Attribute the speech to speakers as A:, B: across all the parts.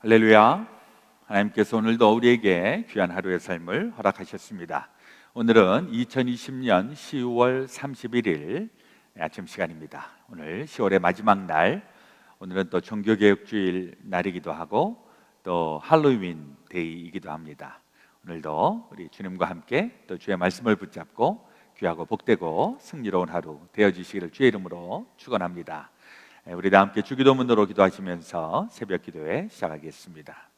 A: 할렐루야. 하나님께서 오늘도 우리에게 귀한 하루의 삶을 허락하셨습니다. 오늘은 2020년 10월 31일 아침 시간입니다. 오늘 10월의 마지막 날, 오늘은 또 종교개혁주일 날이기도 하고 또 할로윈 데이이기도 합니다. 오늘도 우리 주님과 함께 또 주의 말씀을 붙잡고 귀하고 복되고 승리로운 하루 되어주시기를 주의 이름으로 축원합니다. 우리 다 함께 주기도문으로 기도하시면서 새벽 기도회 시작하겠습니다.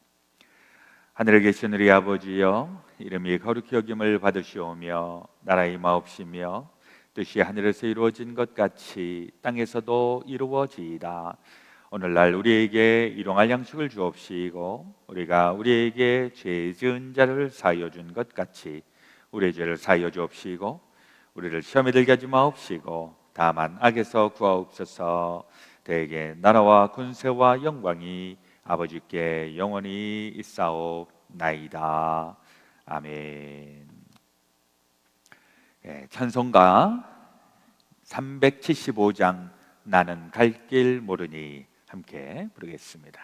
A: 하늘에 계신 우리 아버지여, 이름이 거룩히 여김을 받으시오며 나라의 마옵시며 뜻이 하늘에서 이루어진 것 같이 땅에서도 이루어지이다. 오늘날 우리에게 일용할 양식을 주옵시고 우리가 우리에게 죄 지은 자를 사하여 준 것 같이 우리의 죄를 사하여 주옵시고 우리를 시험에 들게 하지 마옵시고 다만 악에서 구하옵소서. 대개 나라와 군세와 영광이 아버지께 영원히 있사옵나이다. 아멘. 찬송가 375장 나는 갈 길 모르니 함께 부르겠습니다.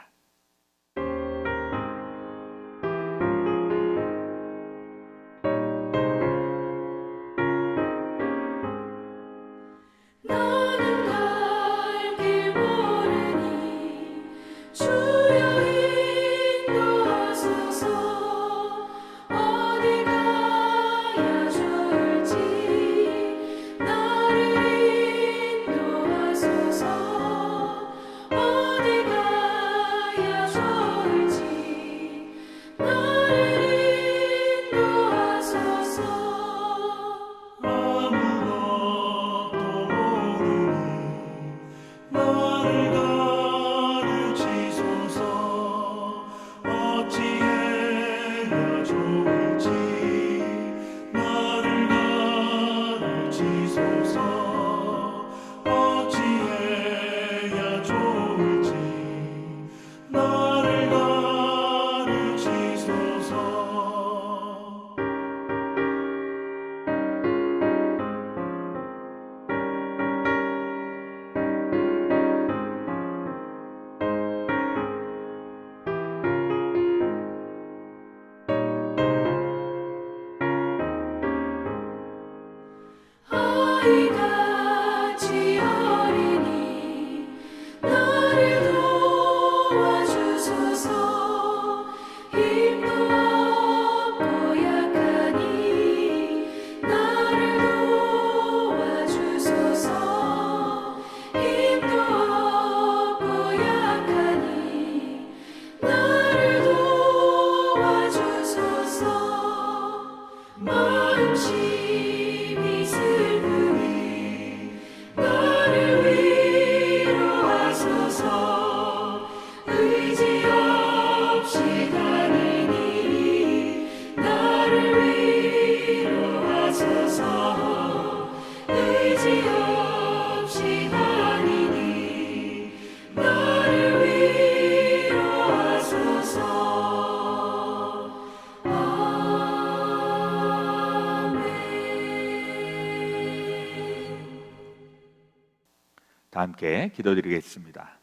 A: 다 함께 기도드리겠습니다.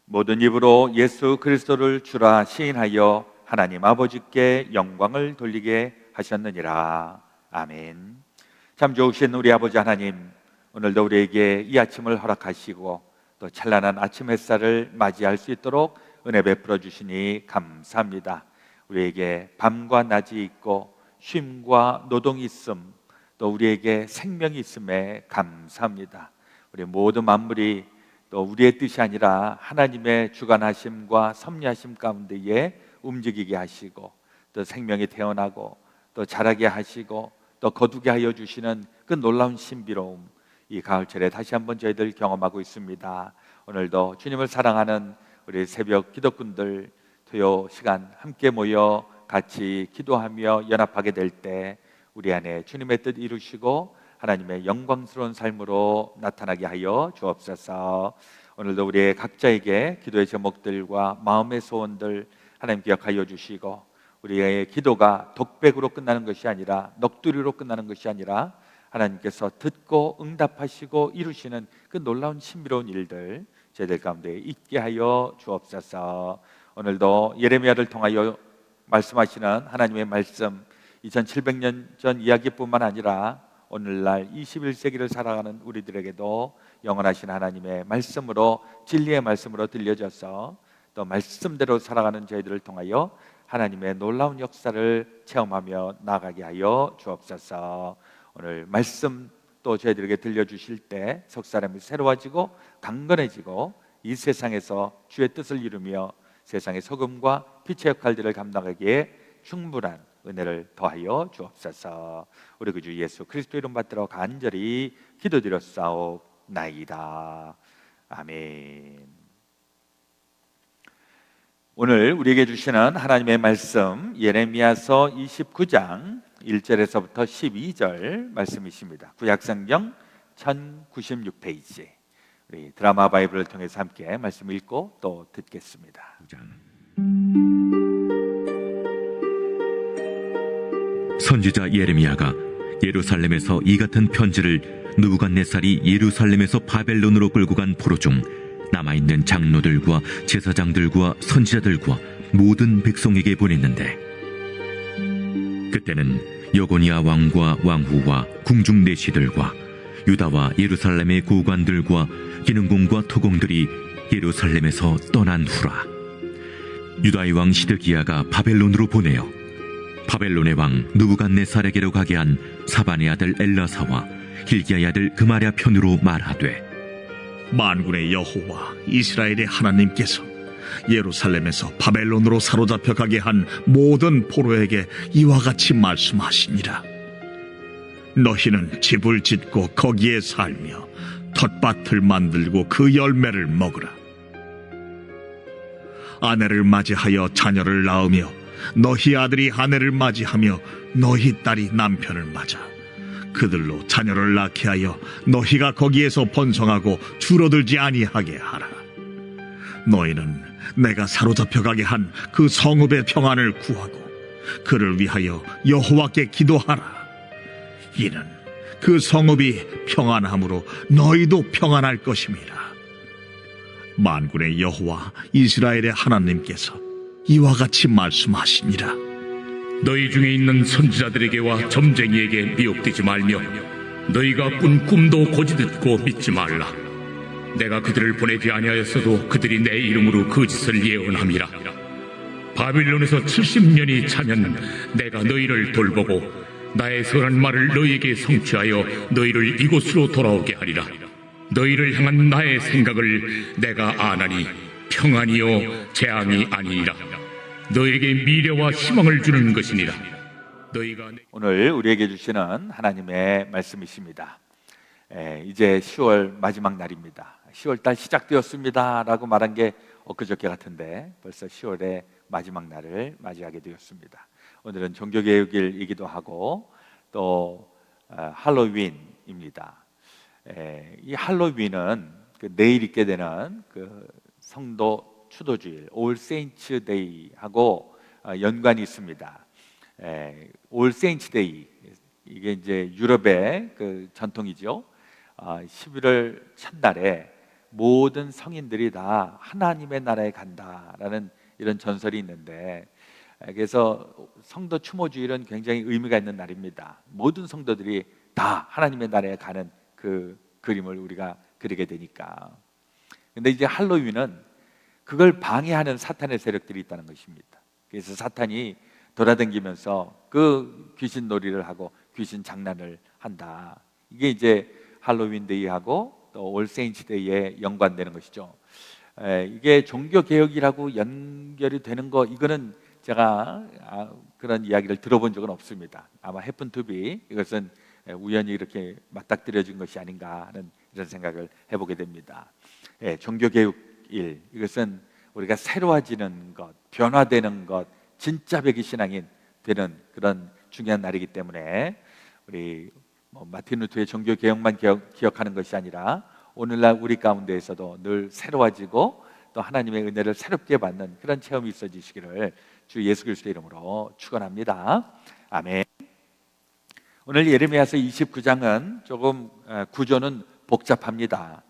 A: 모든 입으로 예수 그리스도를 주라 시인하여 하나님 아버지께 영광을 돌리게 하셨느니라. 아멘. 참 좋으신 우리 아버지 하나님, 오늘도 우리에게 이 아침을 허락하시고 또 찬란한 아침 햇살을 맞이할 수 있도록 은혜 베풀어 주시니 감사합니다. 우리에게 밤과 낮이 있고 쉼과 노동이 있음, 또 우리에게 생명이 있음에 감사합니다. 우리 모든 만물이 또 우리의 뜻이 아니라 하나님의 주관하심과 섭리하심 가운데에 움직이게 하시고 또 생명이 태어나고 또 자라게 하시고 또 거두게 하여 주시는 그 놀라운 신비로움, 이 가을철에 다시 한번 저희들 경험하고 있습니다. 오늘도 주님을 사랑하는 우리 새벽 기도꾼들 토요 시간 함께 모여 같이 기도하며 연합하게 될 때 우리 안에 주님의 뜻 이루시고 하나님의 영광스러운 삶으로 나타나게 하여 주옵소서. 오늘도 우리의 각자에게 기도의 제목들과 마음의 소원들 하나님 기억하여 주시고 우리의 기도가 독백으로 끝나는 것이 아니라 넋두리로 끝나는 것이 아니라 하나님께서 듣고 응답하시고 이루시는 그 놀라운 신비로운 일들 저희들 가운데 있게 하여 주옵소서. 오늘도 예레미야를 통하여 말씀하시는 하나님의 말씀, 2700년 전 이야기뿐만 아니라 오늘날 21세기를 살아가는 우리들에게도 영원하신 하나님의 말씀으로, 진리의 말씀으로 들려져서 또 말씀대로 살아가는 저희들을 통하여 하나님의 놀라운 역사를 체험하며 나아가게 하여 주옵소서. 오늘 말씀 또 저희들에게 들려주실 때 속사람이 새로워지고 강건해지고 이 세상에서 주의 뜻을 이루며 세상의 소금과 빛의 역할들을 감당하기에 충분한 은혜를 더하여 주옵소서. 우리 그 주 예수 그리스도 이름 받들어 간절히 기도드렸사옵나이다. 아멘. 오늘 우리에게 주시는 하나님의 말씀, 예레미야서 29장 1절에서부터 12절 말씀이십니다. 구약성경 1096페이지. 우리 드라마 바이블을 통해서 함께 말씀 읽고 또 듣겠습니다.
B: 선지자 예레미야가 예루살렘에서 이 같은 편지를 느부갓네살이 예루살렘에서 바벨론으로 끌고 간 포로 중 남아있는 장로들과 제사장들과 선지자들과 모든 백성에게 보냈는데, 그때는 여고니아 왕과 왕후와 궁중 내시들과 유다와 예루살렘의 고관들과 기능공과 토공들이 예루살렘에서 떠난 후라. 유다의 왕 시드기야가 바벨론으로 보내어 바벨론의 왕 느부갓네살에게로 가게 한 사반의 아들 엘라사와 hil기야의 아들 그마랴 편으로 말하되,
C: 만군의 여호와 이스라엘의 하나님께서 예루살렘에서 바벨론으로 사로잡혀 가게 한 모든 포로에게 이와 같이 말씀하시니라. 너희는 집을 짓고 거기에 살며 텃밭을 만들고 그 열매를 먹으라. 아내를 맞이하여 자녀를 낳으며 너희 아들이 아내를 맞이하며 너희 딸이 남편을 맞아 그들로 자녀를 낳게 하여 너희가 거기에서 번성하고 줄어들지 아니하게 하라. 너희는 내가 사로잡혀 가게 한 그 성읍의 평안을 구하고 그를 위하여 여호와께 기도하라. 이는 그 성읍이 평안함으로 너희도 평안할 것임이라. 만군의 여호와 이스라엘의 하나님께서 이와 같이 말씀하시니라.
D: 너희 중에 있는 선지자들에게와 점쟁이에게 미혹되지 말며 너희가 꾼 꿈도 고지 듣고 믿지 말라. 내가 그들을 보내지 아니하였어도 그들이 내 이름으로 그 짓을 예언함이라. 바빌론에서 70년이 차면 내가 너희를 돌보고 나의 선한 말을 너희에게 성취하여 너희를 이곳으로 돌아오게 하리라. 너희를 향한 나의 생각을 내가 아나니 평안이요 재앙이 아니니라. 너에게 미래와 희망을 주는 것이니라. 너희가
A: 오늘 우리에게 주시는 하나님의 말씀이십니다. 이제 10월 마지막 날입니다. 10월달 시작되었습니다 라고 말한 게 엊그저께 같은데 벌써 10월의 마지막 날을 맞이하게 되었습니다. 오늘은 종교개혁일이기도 하고 또 할로윈입니다. 이 할로윈은 내일 있게 되는 그 성도 추도주일 올 세인츠 데이하고 연관이 있습니다. 올 세인츠 데이, 이게 이제 유럽의 그 전통이죠. 11월 첫날에 모든 성인들이 다 하나님의 나라에 간다라는 이런 전설이 있는데, 그래서 성도 추모주일은 굉장히 의미가 있는 날입니다. 모든 성도들이 다 하나님의 나라에 가는 그 그림을 우리가 그리게 되니까. 근데 이제 할로윈은 그걸 방해하는 사탄의 세력들이 있다는 것입니다. 그래서 사탄이 돌아다니면서 그 귀신 놀이를 하고 귀신 장난을 한다. 이게 이제 할로윈 데이하고 또 올 세인츠 데이에 연관되는 것이죠. 이게 종교 개혁이라고 연결이 되는 거, 이거는 제가 그런 이야기를 들어본 적은 없습니다. 아마 happen to be, 이것은 우연히 이렇게 맞닥뜨려진 것이 아닌가 하는 이런 생각을 해보게 됩니다. 종교 개혁일, 이것은 우리가 새로워지는 것, 변화되는 것, 진짜 백이 신앙인 되는 그런 중요한 날이기 때문에 우리 마틴 루터의 종교 개혁만 기억하는 것이 아니라 오늘날 우리 가운데에서도 늘 새로워지고 또 하나님의 은혜를 새롭게 받는 그런 체험이 있어지시기를 주 예수 그리스도의 이름으로 축원합니다. 아멘. 오늘 예레미야서 29장은 조금 구조는 복잡합니다.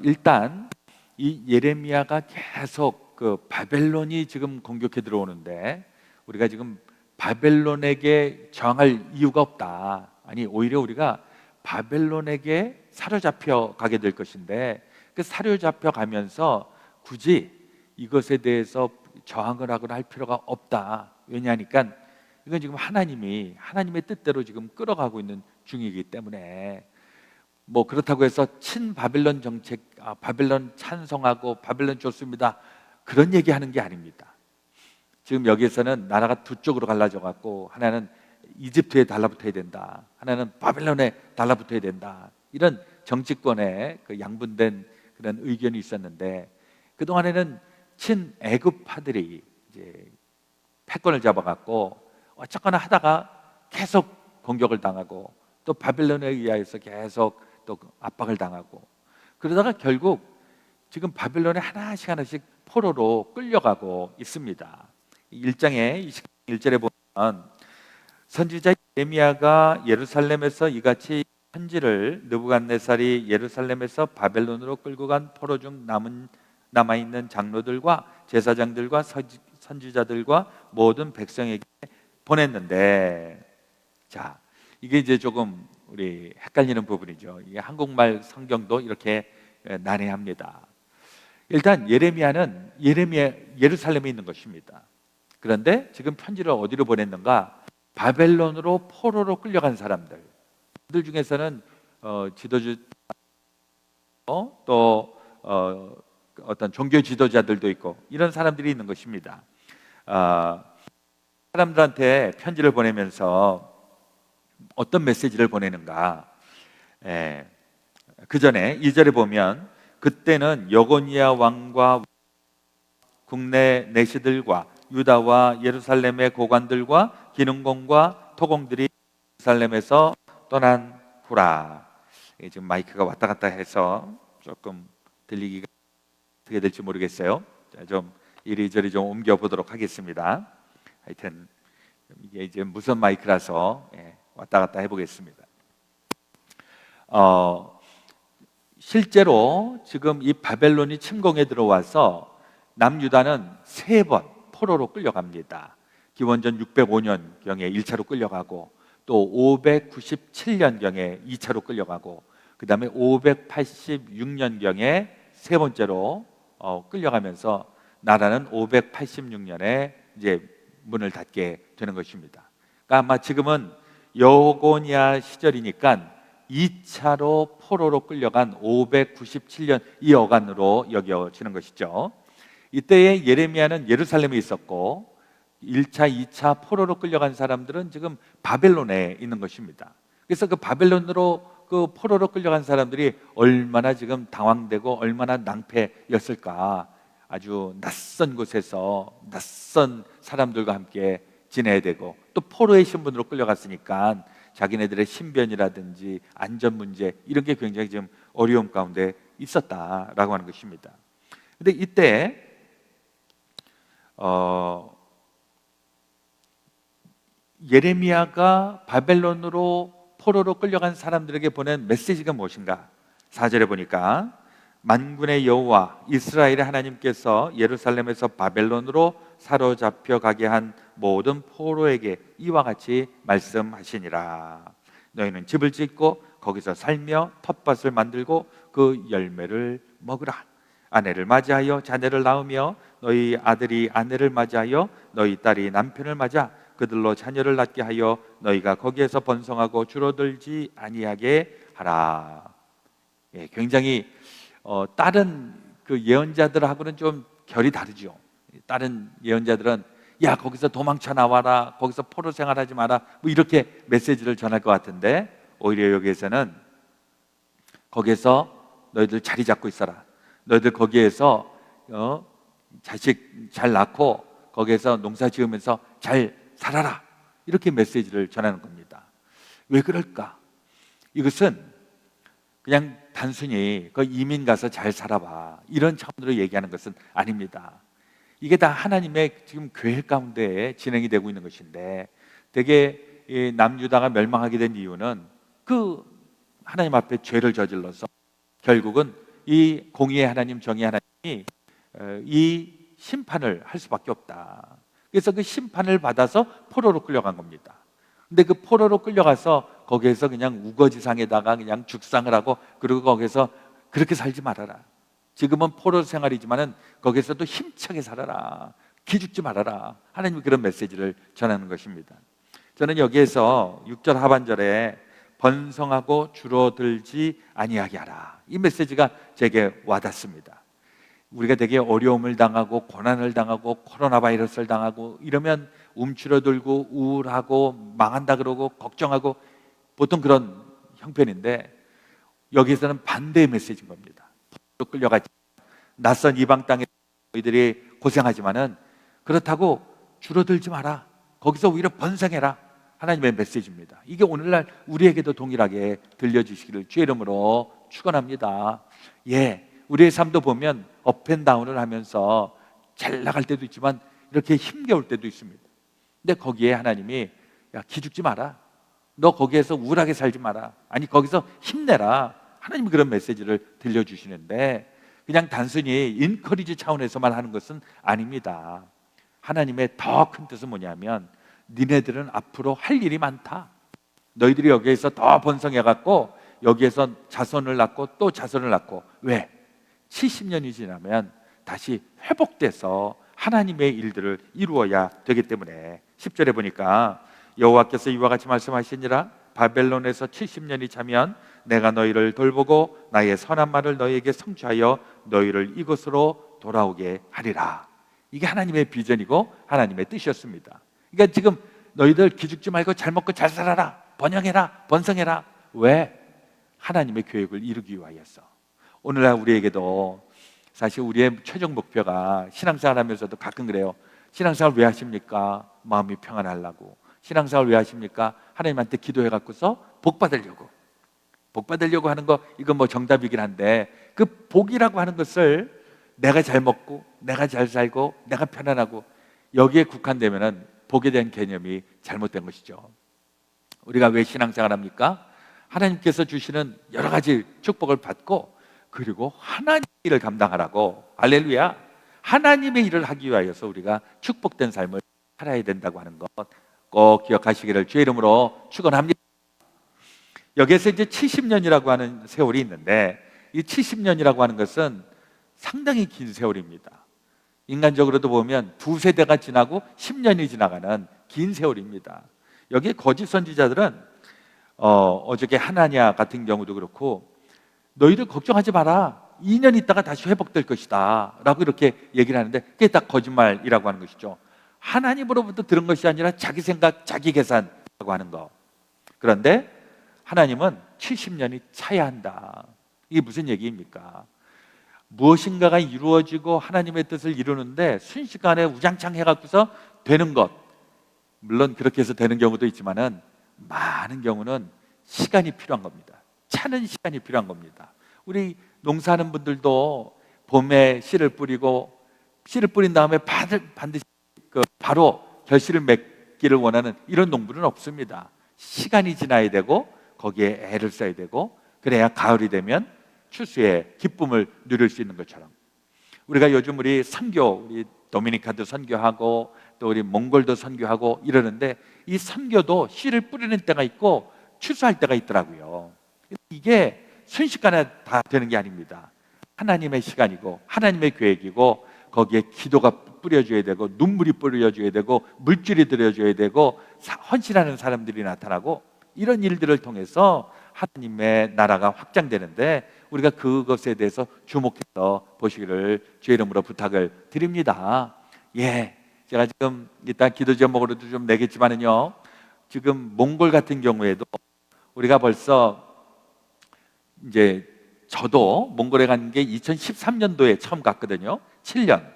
A: 일단 이 예레미야가 계속 그 바벨론이 지금 공격해 들어오는데 우리가 지금 바벨론에게 저항할 이유가 없다. 아니 오히려 우리가 바벨론에게 사로잡혀 가게 될 것인데 그 사로잡혀 가면서 굳이 이것에 대해서 저항을 하거나 할 필요가 없다. 왜냐하니까 이건 지금 하나님의 뜻대로 지금 끌어가고 있는 중이기 때문에 뭐 그렇다고 해서 친바벨론 정책, 바벨론 찬성하고 바벨론 좋습니다, 그런 얘기하는 게 아닙니다. 지금 여기에서는 나라가 두 쪽으로 갈라져 갖고 하나는 이집트에 달라붙어야 된다, 하나는 바벨론에 달라붙어야 된다, 이런 정치권의 그 양분된 그런 의견이 있었는데 그 동안에는 친애굽파들이 이제 패권을 잡아갖고 어쨌거나 하다가 계속 공격을 당하고 또 바벨론에 의해서 계속 또 압박을 당하고 그러다가 결국 지금 바벨론에 하나씩 포로로 끌려가고 있습니다. 1장의 21절에 보면 선지자 예레미야가 예루살렘에서 이같이 편지를 느부갓네살이 예루살렘에서 바벨론으로 끌고 간 포로 중 남아있는 장로들과 제사장들과 선지자들과 모든 백성에게 보냈는데, 자, 이게 이제 조금 우리 헷갈리는 부분이죠. 이게 한국말 성경도 이렇게 난해합니다. 일단 예레미야는 예루살렘에 있는 것입니다. 그런데 지금 편지를 어디로 보냈는가? 바벨론으로 포로로 끌려간 사람들 중에서는 지도주 또 어떤 종교 지도자들도 있고 이런 사람들이 있는 것입니다. 사람들한테 편지를 보내면서 어떤 메시지를 보내는가? 그 전에 2절에 보면 그때는 여고니아 왕과 국내 내시들과 유다와 예루살렘의 고관들과 기능공과 토공들이 예루살렘에서 떠난 후라. 지금 마이크가 왔다 갔다 해서 조금 들리기가 어떻게 될지 모르겠어요. 자, 좀 이리저리 좀 옮겨 보도록 하겠습니다. 하여튼 이게 이제 무선 마이크라서 왔다 갔다 해보겠습니다. 실제로 지금 이 바벨론이 침공에 들어와서 남유다는 3번 포로로 끌려갑니다. 기원전 605년경에 1차로 끌려가고 또 597년경에 2차로 끌려가고 그 다음에 586년경에 세 번째로 끌려가면서 나라는 586년에 이제 문을 닫게 되는 것입니다. 그러니까 아마 지금은 여고니아 시절이니까 2차로 포로로 끌려간 597년 이 어간으로 여겨지는 것이죠. 이때에 예레미야는 예루살렘에 있었고 1차, 2차 포로로 끌려간 사람들은 지금 바벨론에 있는 것입니다. 그래서 그 바벨론으로 그 포로로 끌려간 사람들이 얼마나 지금 당황되고 얼마나 낭패였을까. 아주 낯선 곳에서 낯선 사람들과 함께 지내야 되고 또 포로의 신분으로 끌려갔으니까 자기네들의 신변이라든지 안전 문제 이런 게 굉장히 지금 어려움 가운데 있었다라고 하는 것입니다. 근데 이때 예레미야가 바벨론으로 포로로 끌려간 사람들에게 보낸 메시지가 무엇인가? 4절에 보니까 만군의 여호와 이스라엘의 하나님께서 예루살렘에서 바벨론으로 사로잡혀 가게 한 모든 포로에게 이와 같이 말씀하시니라. 너희는 집을 짓고 거기서 살며 텃밭을 만들고 그 열매를 먹으라. 아내를 맞이하여 자녀를 낳으며 너희 아들이 아내를 맞이하여 너희 딸이 남편을 맞아 그들로 자녀를 낳게 하여 너희가 거기에서 번성하고 줄어들지 아니하게 하라. 굉장히 다른 그 예언자들하고는 좀 결이 다르죠. 다른 예언자들은 야 거기서 도망쳐 나와라, 거기서 포로 생활하지 마라, 뭐 이렇게 메시지를 전할 것 같은데 오히려 여기에서는 거기에서 너희들 자리 잡고 있어라. 너희들 거기에서 자식 잘 낳고 거기에서 농사 지으면서 잘 살아라. 이렇게 메시지를 전하는 겁니다. 왜 그럴까? 이것은 그냥 단순히 그 이민 가서 잘 살아봐 이런 차원으로 얘기하는 것은 아닙니다. 이게 다 하나님의 지금 계획 가운데 진행이 되고 있는 것인데 대개 남유다가 멸망하게 된 이유는 그 하나님 앞에 죄를 저질러서 결국은 이 공의의 하나님, 정의의 하나님이 이 심판을 할 수밖에 없다. 그래서 그 심판을 받아서 포로로 끌려간 겁니다. 근데 그 포로로 끌려가서 거기에서 그냥 우거지상에다가 그냥 죽상을 하고, 그리고 거기서 그렇게 살지 말아라. 지금은 포로 생활이지만은 거기서도 힘차게 살아라. 기죽지 말아라. 하나님이 그런 메시지를 전하는 것입니다. 저는 여기에서 6절 하반절에 번성하고 줄어들지 아니하게 하라, 이 메시지가 제게 와닿습니다. 우리가 되게 어려움을 당하고 고난을 당하고 코로나 바이러스를 당하고 이러면 움츠러들고 우울하고 망한다 그러고 걱정하고 보통 그런 형편인데, 여기서는 반대의 메시지인 겁니다. 또 끌려가지, 낯선 이방 땅에 너희들이 고생하지만은 그렇다고 줄어들지 마라. 거기서 오히려 번성해라. 하나님의 메시지입니다. 이게 오늘날 우리에게도 동일하게 들려주시기를 주의 이름으로 축원합니다. 예, 우리의 삶도 보면 업앤다운을 하면서 잘 나갈 때도 있지만 이렇게 힘겨울 때도 있습니다. 근데 거기에 하나님이 야, 기죽지 마라. 너 거기에서 우울하게 살지 마라. 아니, 거기서 힘내라. 하나님이 그런 메시지를 들려주시는데, 그냥 단순히 인커리지 차원에서만 하는 것은 아닙니다. 하나님의 더 큰 뜻은 뭐냐면, 니네들은 앞으로 할 일이 많다. 너희들이 여기에서 더 번성해갖고 여기에서 자손을 낳고 또 자손을 낳고, 왜? 70년이 지나면 다시 회복돼서 하나님의 일들을 이루어야 되기 때문에. 10절에 보니까 여호와께서 이와 같이 말씀하시니라. 바벨론에서 70년이 차면 내가 너희를 돌보고 나의 선한 말을 너희에게 성취하여 너희를 이곳으로 돌아오게 하리라. 이게 하나님의 비전이고 하나님의 뜻이었습니다. 그러니까 지금 너희들 기죽지 말고 잘 먹고 잘 살아라, 번영해라, 번성해라. 왜? 하나님의 계획을 이루기 위하여서. 오늘날 우리에게도 사실 우리의 최종 목표가, 신앙생활 하면서도 가끔 그래요. 신앙생활 왜 하십니까? 마음이 평안하려고. 신앙생활 왜 하십니까? 하나님한테 기도해갖고서 복 받으려고 하는 거, 이건 뭐 정답이긴 한데, 그 복이라고 하는 것을 내가 잘 먹고 내가 잘 살고 내가 편안하고 여기에 국한되면은 복에 대한 개념이 잘못된 것이죠. 우리가 왜 신앙생활 합니까? 하나님께서 주시는 여러 가지 축복을 받고, 그리고 하나님의 일을 감당하라고. 할렐루야. 하나님의 일을 하기 위하여서 우리가 축복된 삶을 살아야 된다고 하는 것 꼭 기억하시기를 주의 이름으로 축원합니다. 여기에서 이제 70년이라고 하는 세월이 있는데, 이 70년이라고 하는 것은 상당히 긴 세월입니다. 인간적으로도 보면 두 세대가 지나고 10년이 지나가는 긴 세월입니다. 여기에 거짓 선지자들은 어저께 하나냐 같은 경우도 그렇고, 너희들 걱정하지 마라, 2년 있다가 다시 회복될 것이다 라고 이렇게 얘기를 하는데, 그게 다 거짓말이라고 하는 것이죠. 하나님으로부터 들은 것이 아니라 자기 생각, 자기 계산이라고 하는 거. 그런데 하나님은 70년이 차야 한다. 이게 무슨 얘기입니까? 무엇인가가 이루어지고 하나님의 뜻을 이루는데 순식간에 우장창 해갖고서 되는 것, 물론 그렇게 해서 되는 경우도 있지만은 많은 경우는 시간이 필요한 겁니다. 차는 시간이 필요한 겁니다. 우리 농사하는 분들도 봄에 씨를 뿌리고, 씨를 뿌린 다음에 반드시 바로 결실을 맺기를 원하는 이런 농부는 없습니다. 시간이 지나야 되고 거기에 애를 써야 되고, 그래야 가을이 되면 추수의 기쁨을 누릴 수 있는 것처럼, 우리가 요즘 우리 선교, 우리 도미니카도 선교하고 또 우리 몽골도 선교하고 이러는데, 이 선교도 씨를 뿌리는 때가 있고 추수할 때가 있더라고요. 이게 순식간에 다 되는 게 아닙니다. 하나님의 시간이고 하나님의 계획이고, 거기에 기도가 뿌려줘야 되고 눈물이 뿌려줘야 되고 물질이 들여줘야 되고 헌신하는 사람들이 나타나고, 이런 일들을 통해서 하나님의 나라가 확장되는데, 우리가 그것에 대해서 주목해서 보시기를 주의 이름으로 부탁을 드립니다. 예, 제가 지금 일단 기도 제목으로도 좀 내겠지만은요, 지금 몽골 같은 경우에도 우리가 벌써 이제, 저도 몽골에 간 게 2013년도에 처음 갔거든요. 7년.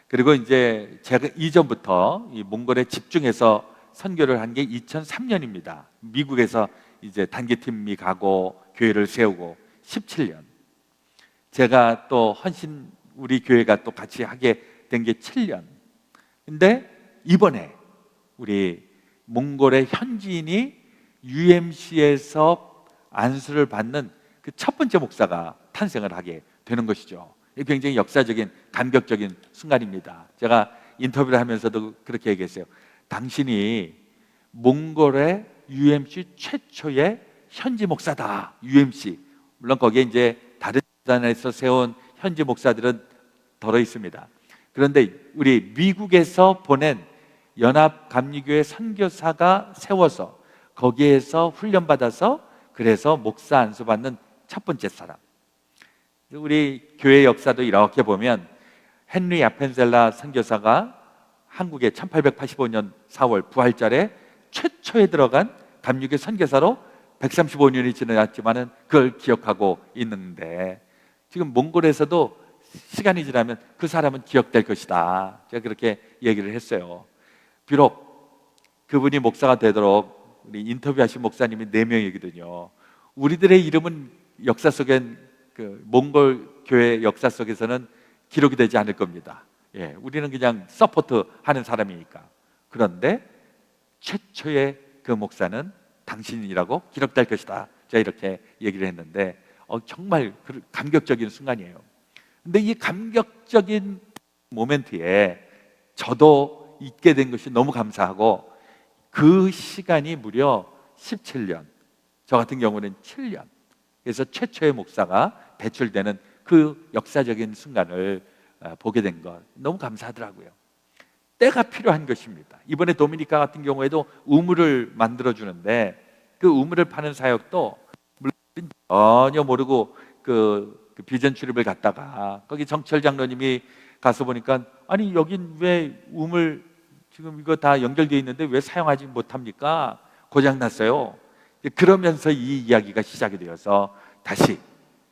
A: 그리고 이제 제가 이전부터 이 몽골에 집중해서 선교를 한 게 2003년입니다. 미국에서 이제 단기팀이 가고 교회를 세우고 17년. 제가 또 헌신, 우리 교회가 또 같이 하게 된 게 7년. 근데 이번에 우리 몽골의 현지인이 UMC에서 안수를 받는 그 첫 번째 목사가 탄생을 하게 되는 것이죠. 굉장히 역사적인 감격적인 순간입니다. 제가 인터뷰를 하면서도 그렇게 얘기했어요. 당신이 몽골의 UMC 최초의 현지 목사다. UMC. 물론 거기에 이제 다른 재단에서 세운 현지 목사들은 덜어 있습니다. 그런데 우리 미국에서 보낸 연합감리교회 선교사가 세워서 거기에서 훈련받아서 그래서 목사 안수받는 첫 번째 사람. 우리 교회 역사도 이렇게 보면 헨리 아펜셀라 선교사가 한국에 1885년 4월 부활절에 최초에 들어간 감리교 선교사로 135년이 지났지만은 그걸 기억하고 있는데, 지금 몽골에서도 시간이 지나면 그 사람은 기억될 것이다. 제가 그렇게 얘기를 했어요. 비록 그분이 목사가 되도록 우리 인터뷰하신 목사님이 4명이거든요. 우리들의 이름은 역사 속엔 그 몽골 교회 역사 속에서는 기록이 되지 않을 겁니다. 예, 우리는 그냥 서포트 하는 사람이니까. 그런데 최초의 그 목사는 당신이라고 기록될 것이다. 제가 이렇게 얘기를 했는데 정말 감격적인 순간이에요. 근데 이 감격적인 모멘트에 저도 있게 된 것이 너무 감사하고, 그 시간이 무려 17년, 저 같은 경우는 7년. 그래서 최초의 목사가 배출되는 그 역사적인 순간을 보게 된 것, 너무 감사하더라고요. 때가 필요한 것입니다. 이번에 도미니카 같은 경우에도 우물을 만들어주는데, 그 우물을 파는 사역도 물론 전혀 모르고 그 비전 출입을 갔다가 거기 정철 장로님이 가서 보니까, 아니 여긴 왜 우물 지금 이거 다 연결되어 있는데 왜 사용하지 못합니까? 고장났어요. 그러면서 이 이야기가 시작이 되어서 다시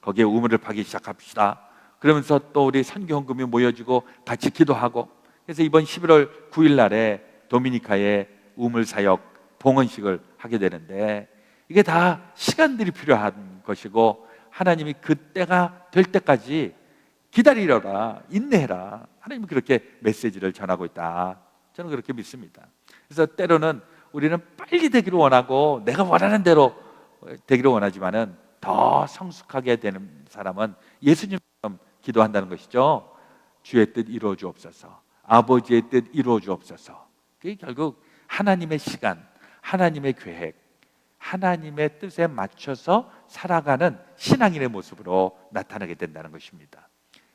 A: 거기에 우물을 파기 시작합시다. 그러면서 또 우리 선교헌금이 모여지고 같이 기도하고, 그래서 이번 11월 9일 날에 도미니카의 우물 사역 봉헌식을 하게 되는데, 이게 다 시간들이 필요한 것이고 하나님이 그때가 될 때까지 기다리려라, 인내해라, 하나님이 그렇게 메시지를 전하고 있다. 저는 그렇게 믿습니다. 그래서 때로는 우리는 빨리 되기를 원하고 내가 원하는 대로 되기를 원하지만은 더 성숙하게 되는 사람은 예수님처럼 기도한다는 것이죠. 주의 뜻 이루어 주옵소서, 아버지의 뜻 이루어 주옵소서. 그게 결국 하나님의 시간, 하나님의 계획, 하나님의 뜻에 맞춰서 살아가는 신앙인의 모습으로 나타나게 된다는 것입니다.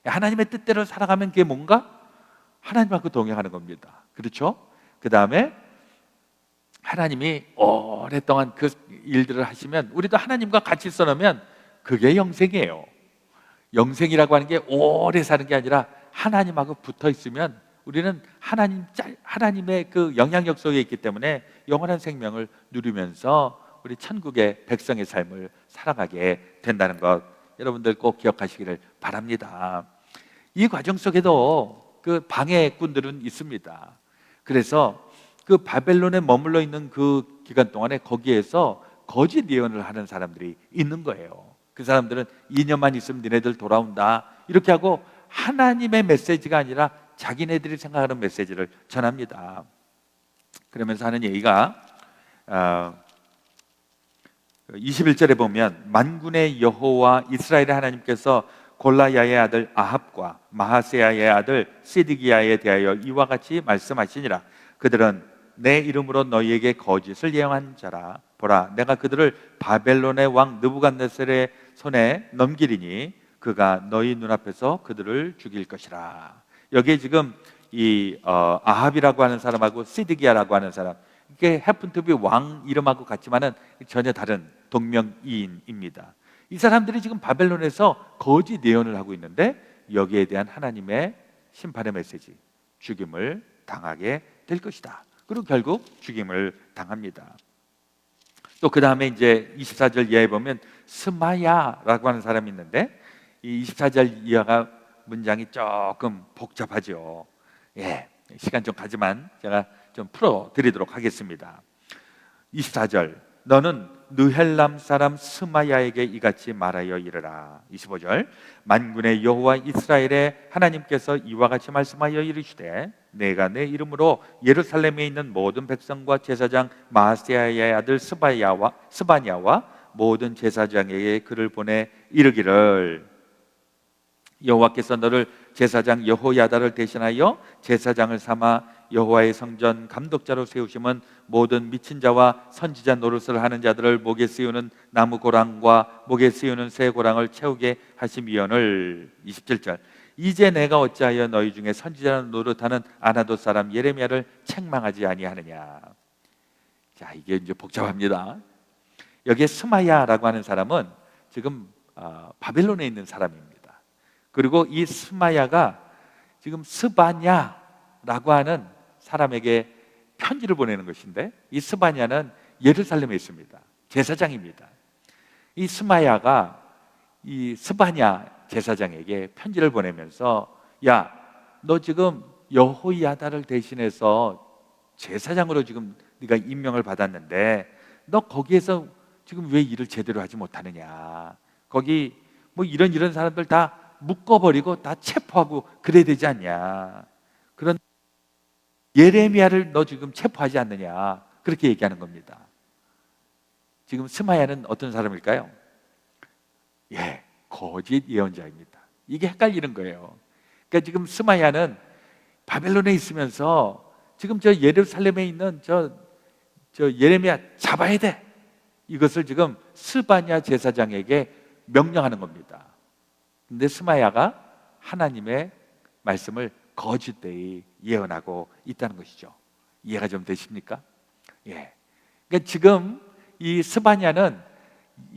A: 하나님의 뜻대로 살아가면 그게 뭔가? 하나님하고 동행하는 겁니다. 그렇죠? 그 다음에 하나님이 오랫동안 그 일들을 하시면 우리도 하나님과 같이 써놓으면 그게 영생이에요. 영생이라고 하는 게 오래 사는 게 아니라 하나님하고 붙어 있으면 우리는 하나님의 그 영향력 속에 있기 때문에 영원한 생명을 누리면서 우리 천국의 백성의 삶을 살아가게 된다는 것, 여러분들 꼭 기억하시기를 바랍니다. 이 과정 속에도 그 방해꾼들은 있습니다. 그래서 그 바벨론에 머물러 있는 그 기간 동안에 거기에서 거짓 예언을 하는 사람들이 있는 거예요. 그 사람들은 2년만 있으면 니네들 돌아온다, 이렇게 하고 하나님의 메시지가 아니라 자기네들이 생각하는 메시지를 전합니다. 그러면서 하는 얘기가 21절에 보면, 만군의 여호와 이스라엘의 하나님께서 골라야의 아들 아합과 마하세야의 아들 시드기야에 대하여 이와 같이 말씀하시니라. 그들은 내 이름으로 너희에게 거짓을 예언한 자라. 보라, 내가 그들을 바벨론의 왕 느부갓네살의 손에 넘기리니 그가 너희 눈앞에서 그들을 죽일 것이라. 여기에 지금 이 아합이라고 하는 사람하고 시드기야라고 하는 사람, 이게 happen to be 왕 이름하고 같지만은 전혀 다른 동명이인입니다. 이 사람들이 지금 바벨론에서 거짓 예언을 하고 있는데 여기에 대한 하나님의 심판의 메시지, 죽임을 당하게 될 것이다. 그리고 결국 죽임을 당합니다. 또 그 다음에 이제 24절 이하에 보면 스마야라고 하는 사람이 있는데, 이 24절 이하가 문장이 조금 복잡하죠. 예, 시간 좀 가지만 제가 좀 풀어드리도록 하겠습니다. 24절, 너는 느헬람 사람 스마야에게 이같이 말하여 이르라. 25절, 만군의 여호와 이스라엘의 하나님께서 이와 같이 말씀하여 이르시되, 내가 내 이름으로 예루살렘에 있는 모든 백성과 제사장 마세야의 아들 스바냐와 모든 제사장에게 글을 보내 이르기를, 여호와께서 너를 제사장 여호야다를 대신하여 제사장을 삼아 여호와의 성전 감독자로 세우심은 모든 미친 자와 선지자 노릇을 하는 자들을 목에 씌우는 나무 고랑과 목에 씌우는 새 고랑을 채우게 하심이언을. 27절 이제 내가 어찌하여 너희 중에 선지자 노릇하는 아나돗 사람 예레미야를 책망하지 아니하느냐. 자, 이게 이제 복잡합니다. 여기에 스마야라고 하는 사람은 지금 바벨론에 있는 사람입니다. 그리고 이 스마야가 지금 스바냐라고 하는 사람에게 편지를 보내는 것인데, 이 스바냐는 예루살렘에 있습니다. 제사장입니다. 이 스마야가 이 스바냐 제사장에게 편지를 보내면서, 야, 너 지금 여호야다를 대신해서 제사장으로 지금 네가 임명을 받았는데 너 거기에서 지금 왜 일을 제대로 하지 못하느냐. 거기 뭐 이런 사람들 다 묶어버리고 다 체포하고 그래야 되지 않냐. 그런 예레미야를 너 지금 체포하지 않느냐. 그렇게 얘기하는 겁니다. 지금 스마야는 어떤 사람일까요? 예, 거짓 예언자입니다. 이게 헷갈리는 거예요. 그러니까 지금 스마야는 바벨론에 있으면서 지금 저 예루살렘에 있는 저 예레미야 잡아야 돼. 이것을 지금 스바냐 제사장에게 명령하는 겁니다. 근데 스마야가 하나님의 말씀을 거짓되이 예언하고 있다는 것이죠. 이해가 좀 되십니까? 예. 그러니까 지금 이 스바냐는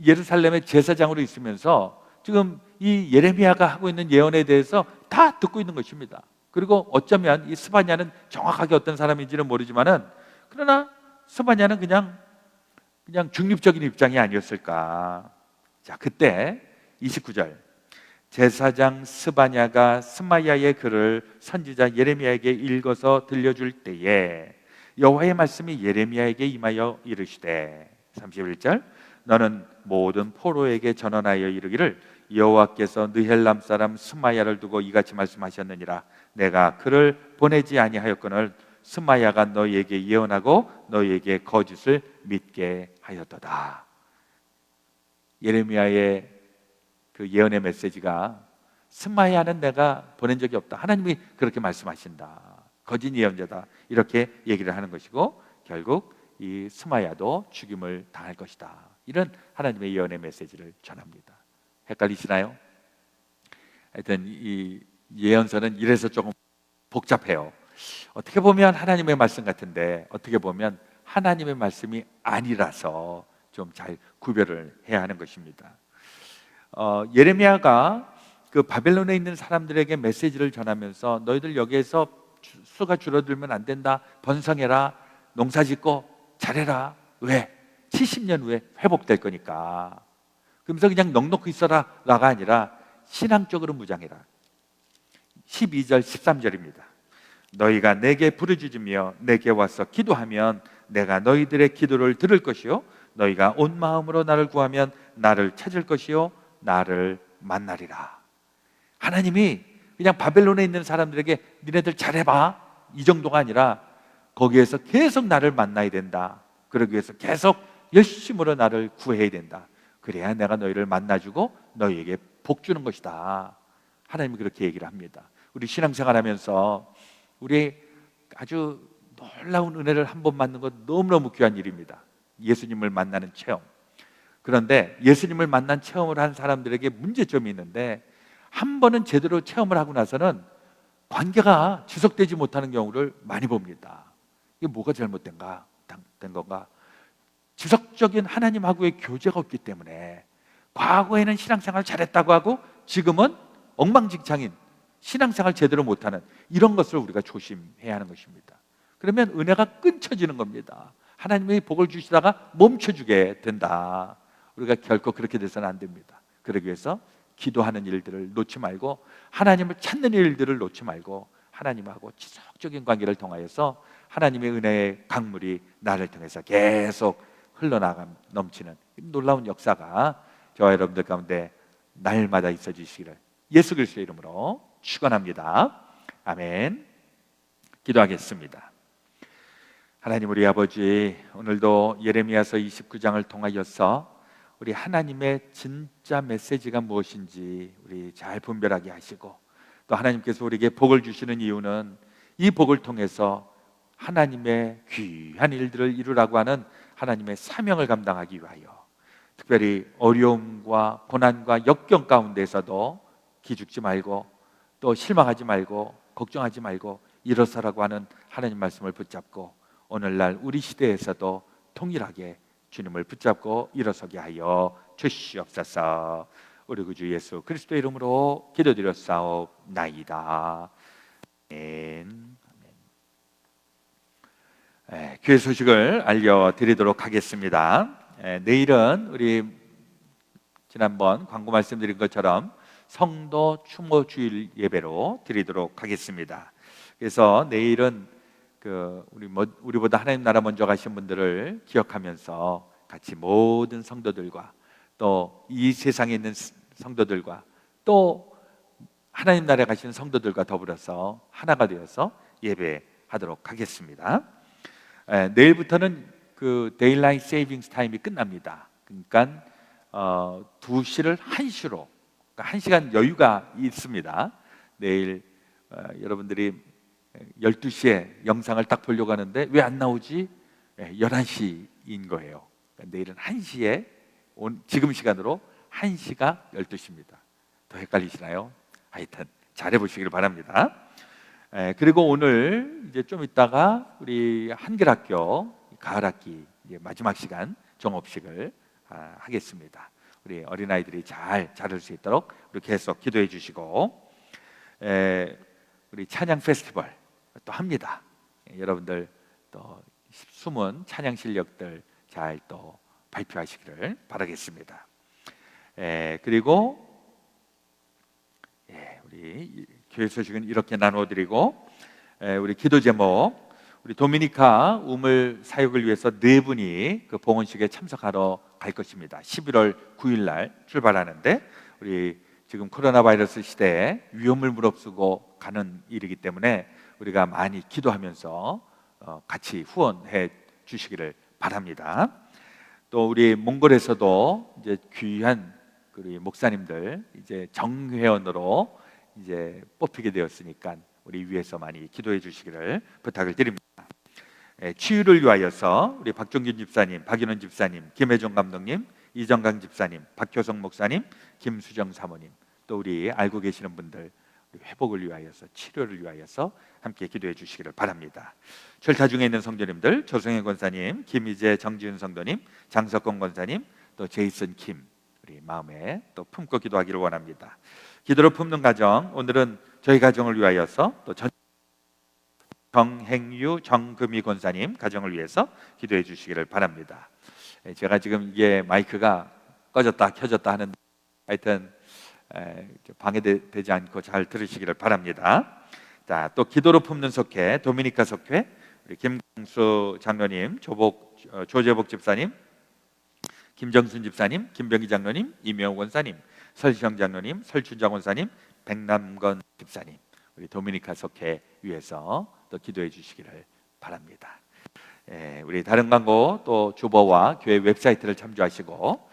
A: 예루살렘의 제사장으로 있으면서 지금 이 예레미야가 하고 있는 예언에 대해서 다 듣고 있는 것입니다. 그리고 어쩌면 이 스바냐는 정확하게 어떤 사람인지는 모르지만은, 그러나 스바냐는 그냥 중립적인 입장이 아니었을까. 자, 그때 29절 제사장 스바냐가 스마야의 글을 선지자 예레미야에게 읽어서 들려줄 때에 여호와의 말씀이 예레미야에게 임하여 이르시되, 31절 너는 모든 포로에게 전언하여 이르기를 여호와께서 느헬람 사람 스마야를 두고 이같이 말씀하셨느니라. 내가 그를 보내지 아니하였거늘 스마야가 너희에게 예언하고 너희에게 거짓을 믿게 하였도다. 예레미야의 그 예언의 메시지가 스마야는 내가 보낸 적이 없다. 하나님이 그렇게 말씀하신다. 거짓 예언자다. 이렇게 얘기를 하는 것이고, 결국 이 스마야도 죽임을 당할 것이다. 이런 하나님의 예언의 메시지를 전합니다. 헷갈리시나요? 하여튼 이 예언서는 이래서 조금 복잡해요. 어떻게 보면 하나님의 말씀 같은데 어떻게 보면 하나님의 말씀이 아니라서 좀 잘 구별을 해야 하는 것입니다. 예레미야가 그 바벨론에 있는 사람들에게 메시지를 전하면서 너희들 여기에서 수가 줄어들면 안 된다. 번성해라. 농사짓고 잘해라. 왜? 70년 후에 회복될 거니까. 그러면서 그냥 넉넉히 있어라 라가 아니라 신앙적으로 무장해라. 12절 13절입니다. 너희가 내게 부르짖으며 내게 와서 기도하면 내가 너희들의 기도를 들을 것이요 너희가 온 마음으로 나를 구하면 나를 찾을 것이요 나를 만나리라. 하나님이 그냥 바벨론에 있는 사람들에게 니네들 잘해봐 이 정도가 아니라 거기에서 계속 나를 만나야 된다. 그러기 위해서 계속 열심으로 나를 구해야 된다. 그래야 내가 너희를 만나주고 너희에게 복 주는 것이다. 하나님이 그렇게 얘기를 합니다. 우리 신앙생활하면서 우리 아주 놀라운 은혜를 한 번 만난 것 너무너무 귀한 일입니다. 예수님을 만나는 체험. 그런데 예수님을 만난 체험을 한 사람들에게 문제점이 있는데, 한 번은 제대로 체험을 하고 나서는 관계가 지속되지 못하는 경우를 많이 봅니다. 이게 뭐가 잘못된 건가? 지속적인 하나님하고의 교제가 없기 때문에 과거에는 신앙생활 잘했다고 하고 지금은 엉망진창인 신앙생활 제대로 못하는 이런 것을 우리가 조심해야 하는 것입니다. 그러면 은혜가 끊쳐지는 겁니다. 하나님이 복을 주시다가 멈춰주게 된다. 우리가 결코 그렇게 돼서는 안 됩니다. 그러기 위해서 기도하는 일들을 놓지 말고 하나님을 찾는 일들을 놓지 말고 하나님하고 지속적인 관계를 통하여서 하나님의 은혜의 강물이 나를 통해서 계속 흘러나가 넘치는 놀라운 역사가 저와 여러분들 가운데 날마다 있어 주시기를 예수 그리스도의 이름으로 축원합니다. 아멘. 기도하겠습니다. 하나님 우리 아버지, 오늘도 예레미야서 29장을 통하여서 우리 하나님의 진짜 메시지가 무엇인지 우리 잘 분별하게 하시고, 또 하나님께서 우리에게 복을 주시는 이유는 이 복을 통해서 하나님의 귀한 일들을 이루라고 하는 하나님의 사명을 감당하기 위하여, 특별히 어려움과 고난과 역경 가운데서도 기죽지 말고 또 실망하지 말고 걱정하지 말고 일어서라고 하는 하나님 말씀을 붙잡고, 오늘날 우리 시대에서도 동일하게 주님을 붙잡고 일어서게 하여 주시옵소서. 우리 구주 예수 그리스도의 이름으로 기도드렸사옵나이다. 아멘. 교회 소식을 알려드리도록 하겠습니다. 내일은 우리 지난번 광고 말씀드린 것처럼 성도 추모 주일 예배로 드리도록 하겠습니다. 그래서 내일은 우리보다 하나님 나라 먼저 가신 분들을 기억하면서 같이 모든 성도들과 또 이 세상에 있는 성도들과 또 하나님 나라에 가시는 성도들과 더불어서 하나가 되어서 예배하도록 하겠습니다. 내일부터는 그 데일라이트 세이빙스 타임이 끝납니다. 그러니까 2시를 1시로, 그러니까 1시간 여유가 있습니다. 내일 여러분들이 12시에 영상을 딱 보려고 하는데 왜 안 나오지? 11시인 거예요. 그러니까 내일은 1시에 지금 시간으로 1시가 12시입니다. 더 헷갈리시나요? 하여튼 잘해보시길 바랍니다. 그리고 오늘 이제 좀 있다가 우리 한글학교 가을학기 마지막 시간 종업식을 하겠습니다. 우리 어린아이들이 잘 자랄 수 있도록 우리 계속 기도해 주시고, 우리 찬양 페스티벌 또 합니다. 여러분들 또 숨은 찬양 실력들 잘 또 발표하시기를 바라겠습니다. 그리고 우리 교회 소식은 이렇게 나눠드리고, 우리 기도 제목, 우리 도미니카 우물 사역을 위해서 4분이 그 봉헌식에 참석하러 갈 것입니다. 11월 9일 날 출발하는데, 우리 지금 코로나 바이러스 시대에 위험을 무릅쓰고 가는 일이기 때문에 우리가 많이 기도하면서 같이 후원해 주시기를 바랍니다. 또 우리 몽골에서도 이제 귀한 우리 목사님들 이제 정회원으로 이제 뽑히게 되었으니까 우리 위해서 많이 기도해 주시기를 부탁을 드립니다. 치유를 위하여서 우리 박종균 집사님, 박인원 집사님, 김혜종 감독님, 이정강 집사님, 박효성 목사님, 김수정 사모님, 또 우리 알고 계시는 분들 회복을 위하여서, 치료를 위하여서 함께 기도해 주시기를 바랍니다. 철타 중에 있는 성도님들, 조성현 권사님, 김희재 정지훈 성도님, 장석권 권사님, 또 제이슨 킴, 우리 마음에 또 품고 기도하기를 원합니다. 기도로 품는 가정, 오늘은 저희 가정을 위하여서 또 정행유 정금희 권사님 가정을 위해서 기도해 주시기를 바랍니다. 제가 지금 이게 마이크가 꺼졌다 켜졌다 하는데 하여튼 방해되지 않고 잘 들으시기를 바랍니다. 자, 또 기도로 품는 속회, 도미니카 속회, 우리 김광수 장로님, 조재복 집사님, 김정순 집사님, 김병희 장로님, 이명호 권사님, 설시영 장로님, 설춘장 권사님, 백남건 집사님, 우리 도미니카 속회 위해서 또 기도해 주시기를 바랍니다. 우리 다른 광고 또 주보와 교회 웹사이트를 참조하시고,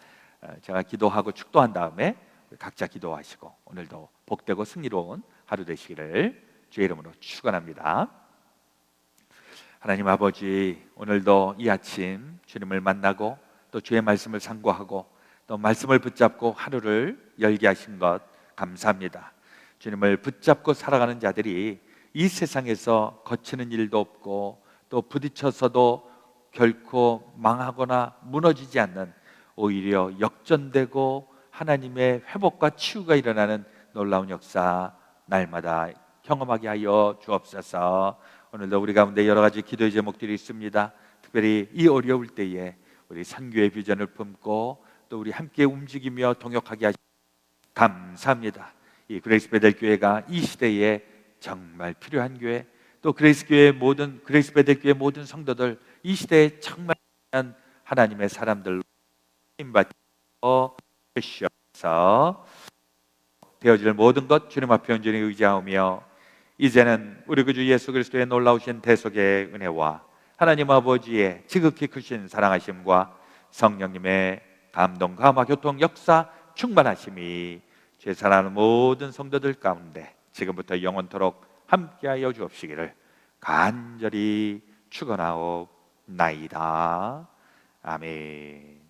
A: 제가 기도하고 축도한 다음에 각자 기도하시고 오늘도 복되고 승리로운 하루 되시기를 주의 이름으로 축원합니다. 하나님 아버지, 오늘도 이 아침 주님을 만나고 또 주의 말씀을 상고하고 또 말씀을 붙잡고 하루를 열게 하신 것 감사합니다. 주님을 붙잡고 살아가는 자들이 이 세상에서 거치는 일도 없고 또 부딪혀서도 결코 망하거나 무너지지 않는, 오히려 역전되고 하나님의 회복과 치유가 일어나는 놀라운 역사 날마다 경험하게 하여 주옵소서. 오늘도 우리 가운데 여러 가지 기도의 제목들이 있습니다. 특별히 이 어려울 때에 우리 선교의 비전을 품고 또 우리 함께 움직이며 동역하게 하시 감사합니다. 이 그레이스 베델 교회가 이 시대에 정말 필요한 교회, 또 그레이스 베델 교회 모든 성도들 이 시대에 정말 하나님의 사람들로 힘받어 주시옵소서. 되어질 모든 것 주님 앞에 온전히 의지하오며, 이제는 우리 구주 예수 그리스도의 놀라우신 대속의 은혜와 하나님 아버지의 지극히 크신 사랑하심과 성령님의 감동, 감화, 교통, 역사, 충만하심이 제사하는 모든 성도들 가운데 지금부터 영원토록 함께하여 주옵시기를 간절히 축원하옵나이다. 아멘.